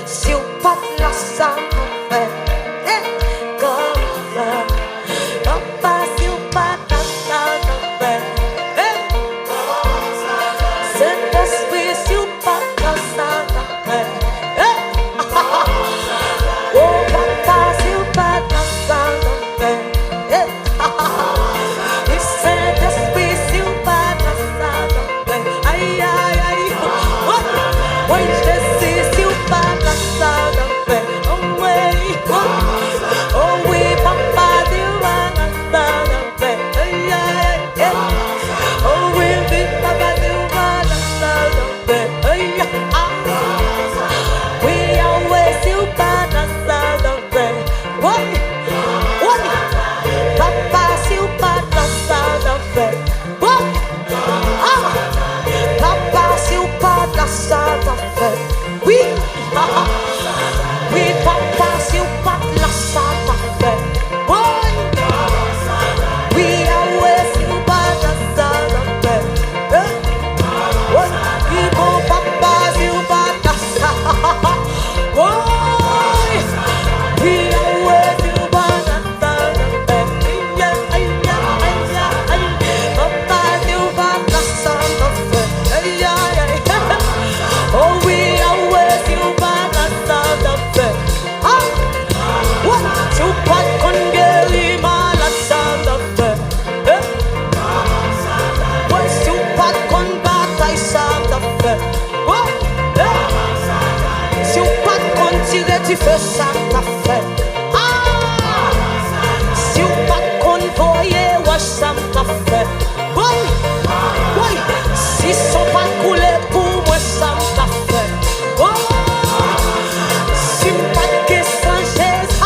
se o Patlaça não é calma, Papa, se o Patlaça não é Saint-Esprit, se o Patlaça não é oh Papa, se o Patlaça não é e Saint-Esprit, se o Patlaça não é ai, ai, ai oi, Jesus, se o Patlaça não é oh, ei, oh, we Papa, se o Patlaça não é ai, ai, ai oh, we Papa, se o Patlaça não é ai, ai we always se o Patlaça não é oi, Papa, se o Patlaça não é oi, Papa, se o Patlaça não é oui, oui, Papa, se o Patlaça não é oi, we always se o Patlaça não é oi, e bom Papa, se o Patlaça oi, we always se o Patlaça não é ai, ai, ai, ai, Papa, se o Patlaça não é ai, ai, ai oh, we always se o Patlaça não é what? Se o Pat Congeli Malaça não é oi, se o Pat Conbata e Santa Fé se o Pat Contire de Fé Santa Fé se o Pat Convoye wa Santa Fé oi, si son Pat coulé pour moi Santa Fé si o Pat que Saint Jésus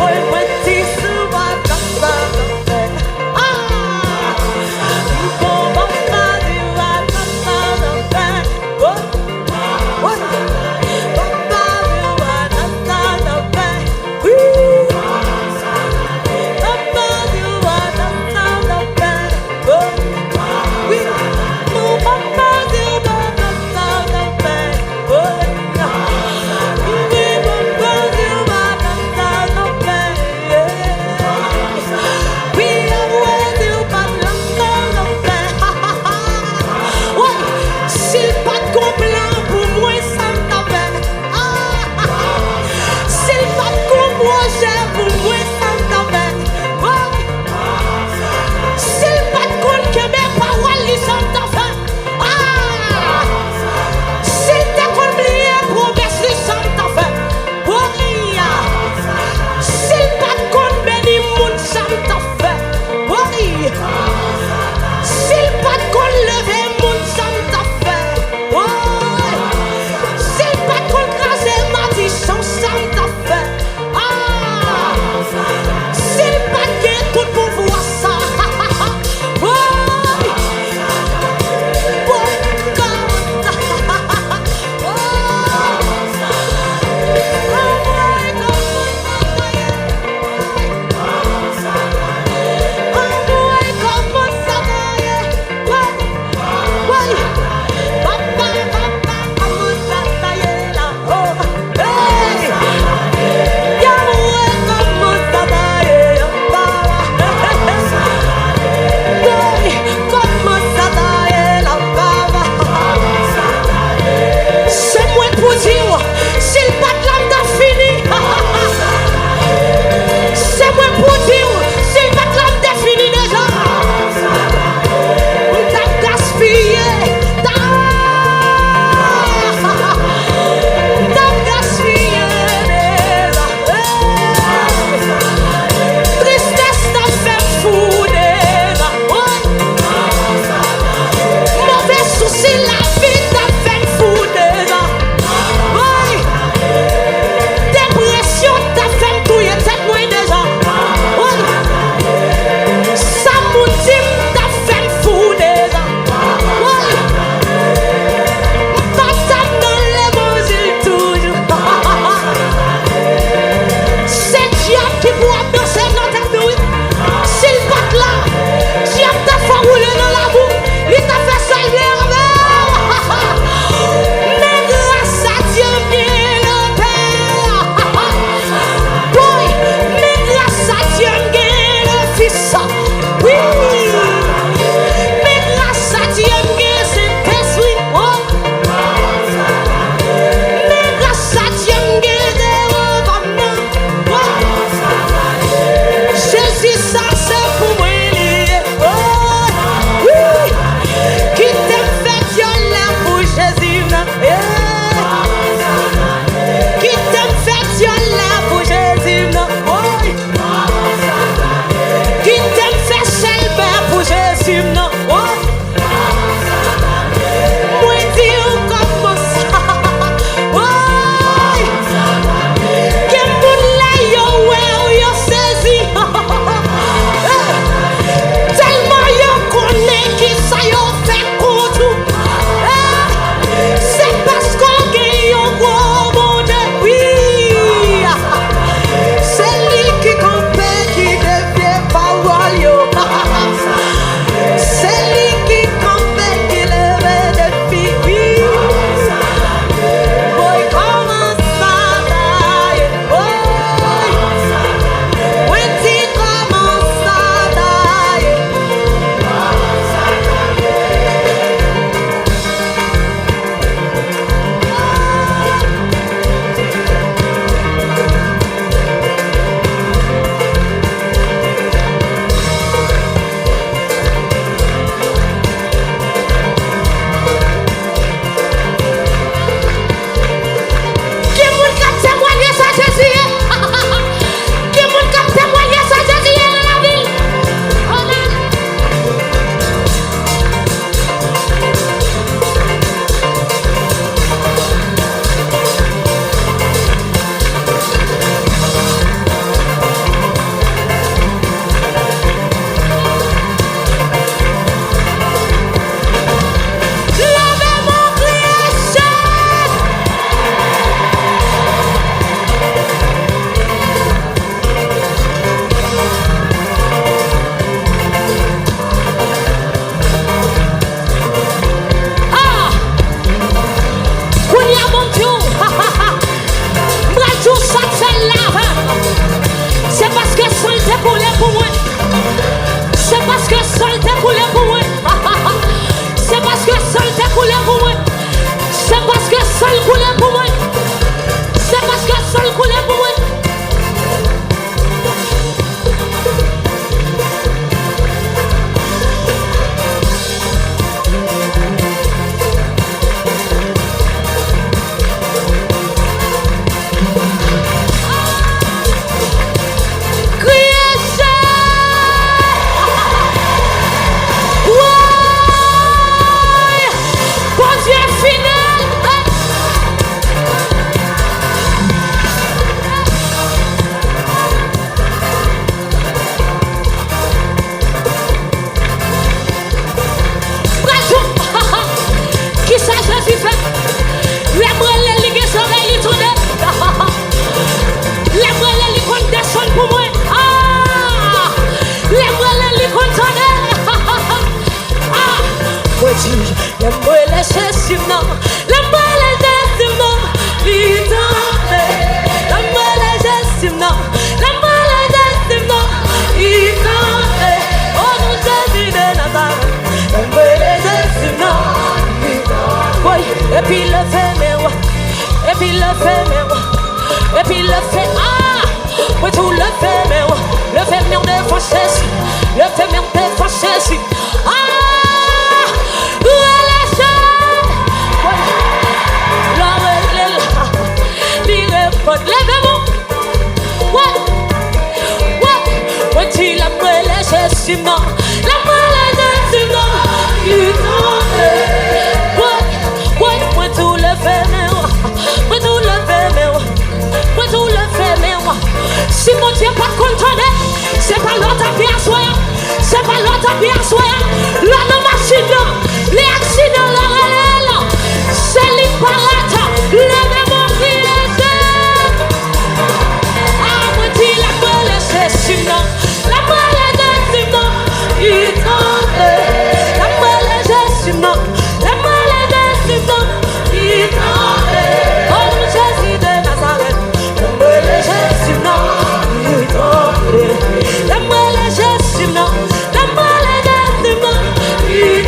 oi, moi ti se va Patlaça não é bom Papa, se o Patlaça não é oi, seul te coulé pour moi. C'est parce que seul coulé pour moi. C'est parce que seul coulé pour moi. Et puis le fait, mais ouais. Et puis le fait, mais ouais. Et puis le fait, ah. Oui, tout le fait, mais ouais. Le fait, mais on est fâché. Le fait, mais on est fâché. Ah. Relâchez. Ouais. La relève. Levez-vous. Ouais. Ouais. Ouais, tu la relâches, Simon. La relâche, Simon. Il t'en est. Si mon Dieu pas content, c'est pas l'autre qui a soin, c'est pas l'autre qui a soin. Là, la machine, les accidents, la relève, c'est l'imparate, levez-moi qui est. Ah, moi, dis la moelle, c'est sinon, la moelle, c'est sinon, il tombe. La moelle, c'est sinon, la moelle, c'est sinon, il tombe. Oh, Jésus de Nazareth, la moelle, c'est sinon. La moelle est Simon, la moelle est Simon, il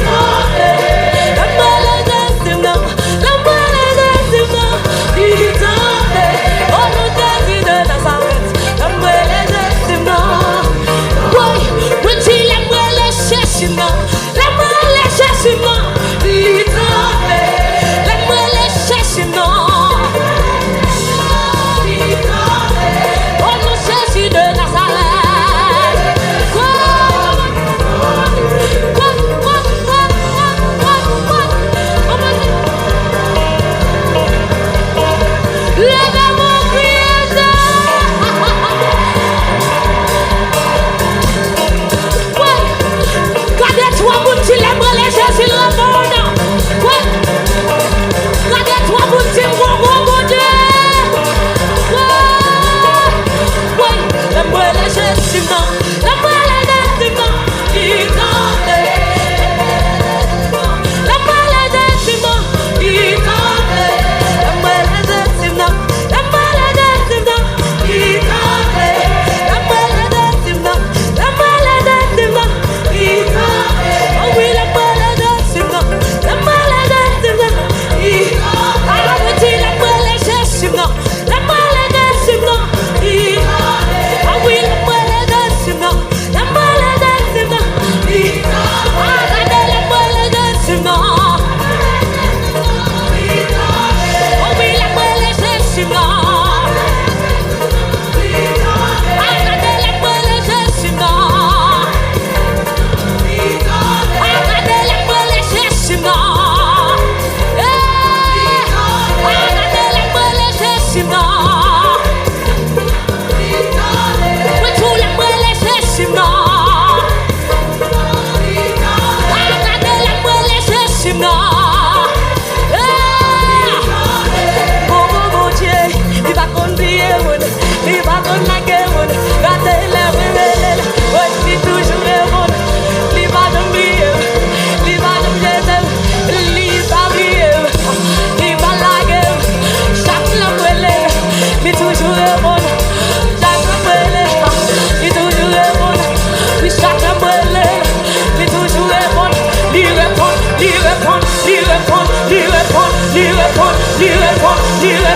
Condamné,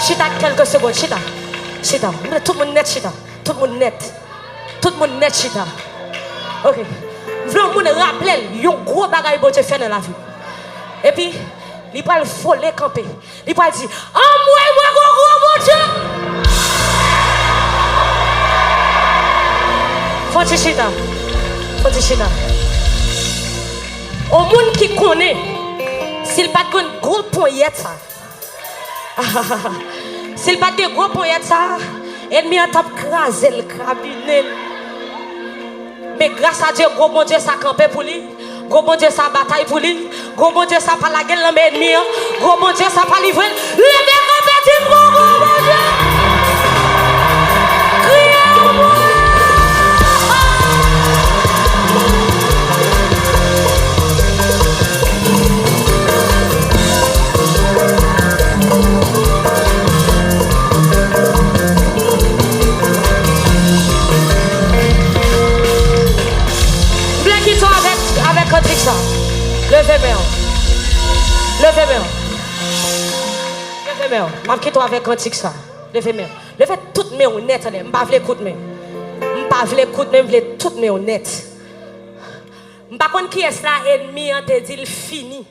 Chita quelques secondes, chita. Chita. Tout le monde net, chita. Tout le monde net. Tout le monde net, chita. Ok. Je veux me rappeler, il y a un gros bagage que Dieu fait dans la vie. Et puis, il va le voler camper. Il va dire, moi, gros Dieu. Faut chita. Faut chita. Au monde qui connaît, s'il pas de gros poignette ça. S'il pas de gros poignette ça, ennemi a tape craser le cabinet. Mais grâce à Dieu, gros bon Dieu ça campé pour lui. Gros bon Dieu ça bataille pour lui. Gros bon Dieu ça pas la gueule l'homme ennemi. Gros bon Dieu ça pas livrer. Levez campé gros bon Dieu. Levez-moi. Levez-moi. Levez-moi. Je quitte avec un tic ça. Levez-moi. Levez toutes mes honnêtes. Je ne veux pas écouter. Je ne veux pas écouter. Je veux toutes mes honnêtes. Je ne sais pas qui est là, ennemi, te dit, il finit.